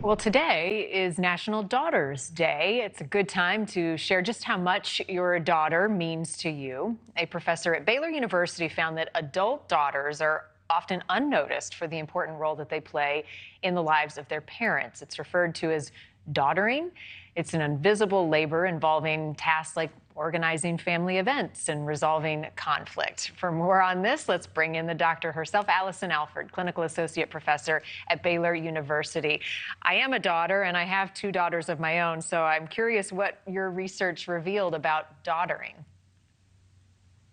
Well, today is National Daughters Day. It's a good time to share just how much your daughter means to you. A professor at Baylor University found that adult daughters are often unnoticed for the important role that they play in the lives of their parents. It's referred to as daughtering. It's an invisible labor involving tasks like organizing family events and resolving conflict. For more on this, let's bring in the doctor herself, Allison Alford, clinical associate professor at Baylor University. I am a daughter, and I have two daughters of my own, so I'm curious what your research revealed about daughtering.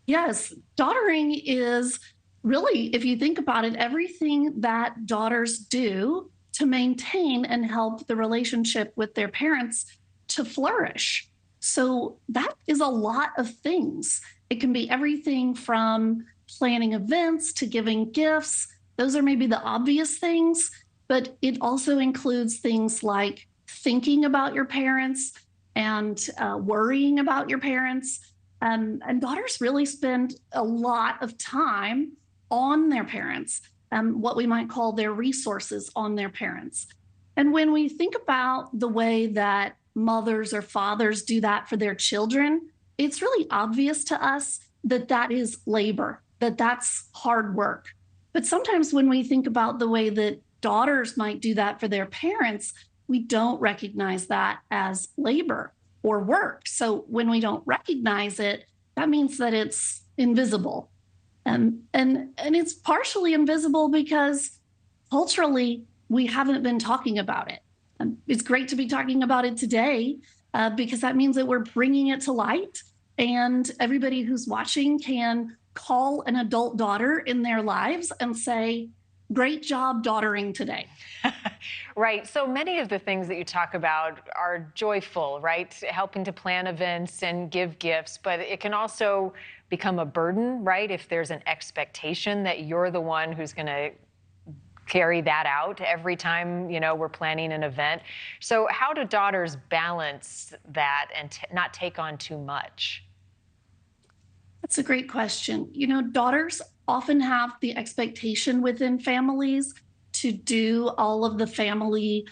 Yes, daughtering is really, if you think about it, everything that daughters do to maintain and help the relationship with their parents to flourish. So that is a lot of things. It can be everything from planning events to giving gifts. Those are maybe the obvious things, but it also includes things like thinking about your parents and worrying about your parents. And daughters really spend a lot of time on their parents, what we might call their resources on their parents. And when we think about the way that mothers or fathers do that for their children, it's really obvious to us that that is labor, that that's hard work. But sometimes when we think about the way that daughters might do that for their parents, we don't recognize that as labor or work. So when we don't recognize it, that means that it's invisible. And it's partially invisible because culturally, we haven't been talking about it. It's great to be talking about it today because that means that we're bringing it to light, and everybody who's watching can call an adult daughter in their lives and say, "Great job daughtering today." Right. So many of the things that you talk about are joyful, right? Helping to plan events and give gifts, but it can also become a burden, right? If there's an expectation that you're the one who's going to carry that out every time, we're planning an event. So how do daughters balance that and not take on too much? That's a great question. Daughters often have the expectation within families to do all of the family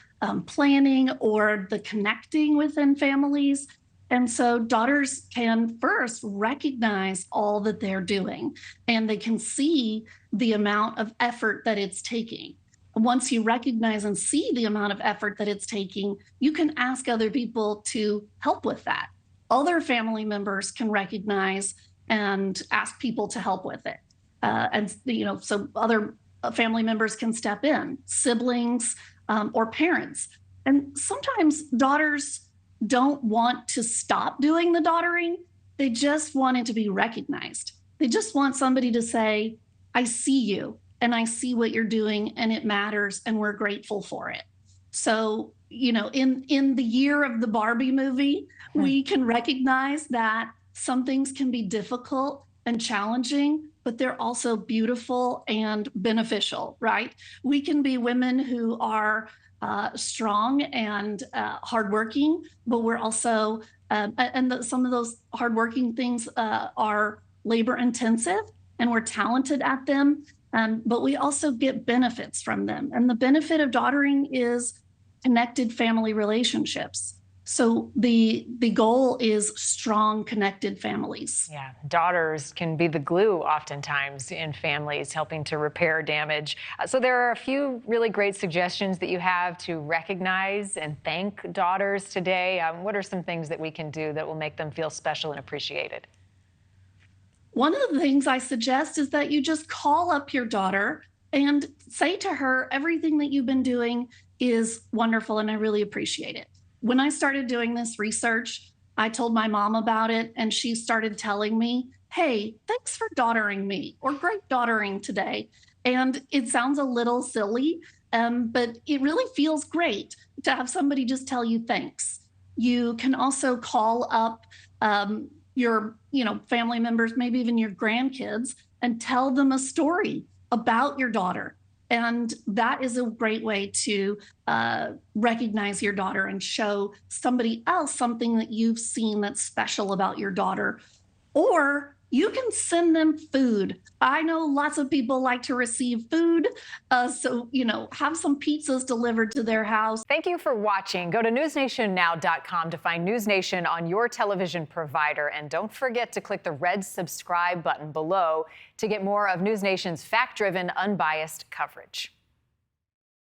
planning or the connecting within families. And so daughters can first recognize all that they're doing, and they can see the amount of effort that it's taking. Once you recognize and see the amount of effort that it's taking, you can ask other people to help with that. Other family members can recognize and ask people to help with it. So other family members can step in, siblings or parents. And sometimes daughters don't want to stop doing the daughtering. They just want it to be recognized. They just want somebody to say, "I see you and I see what you're doing and it matters and we're grateful for it." So, in the year of the Barbie movie, we can recognize that some things can be difficult and challenging, but they're also beautiful and beneficial, right? We can be women who are strong and hardworking, but we're also, some of those hardworking things are labor intensive, and we're talented at them, but we also get benefits from them. And the benefit of daughtering is connected family relationships. So the goal is strong, connected families. Yeah, daughters can be the glue oftentimes in families, helping to repair damage. So there are a few really great suggestions that you have to recognize and thank daughters today. What are some things that we can do that will make them feel special and appreciated? One of the things I suggest is that you just call up your daughter and say to her, "Everything that you've been doing is wonderful and I really appreciate it." When I started doing this research, I told my mom about it, and she started telling me, "Hey, thanks for daughtering me," or "Great daughtering today." And it sounds a little silly, but it really feels great to have somebody just tell you thanks. You can also call up your family members, maybe even your grandkids, and tell them a story about your daughter. And that is a great way to recognize your daughter and show somebody else something that you've seen that's special about your daughter. Or You can send them food. I know lots of people like to receive food. So, have some pizzas delivered to their house. Thank you for watching. Go to newsnationnow.com to find NewsNation on your television provider. And don't forget to click the red subscribe button below to get more of NewsNation's fact-driven, unbiased coverage.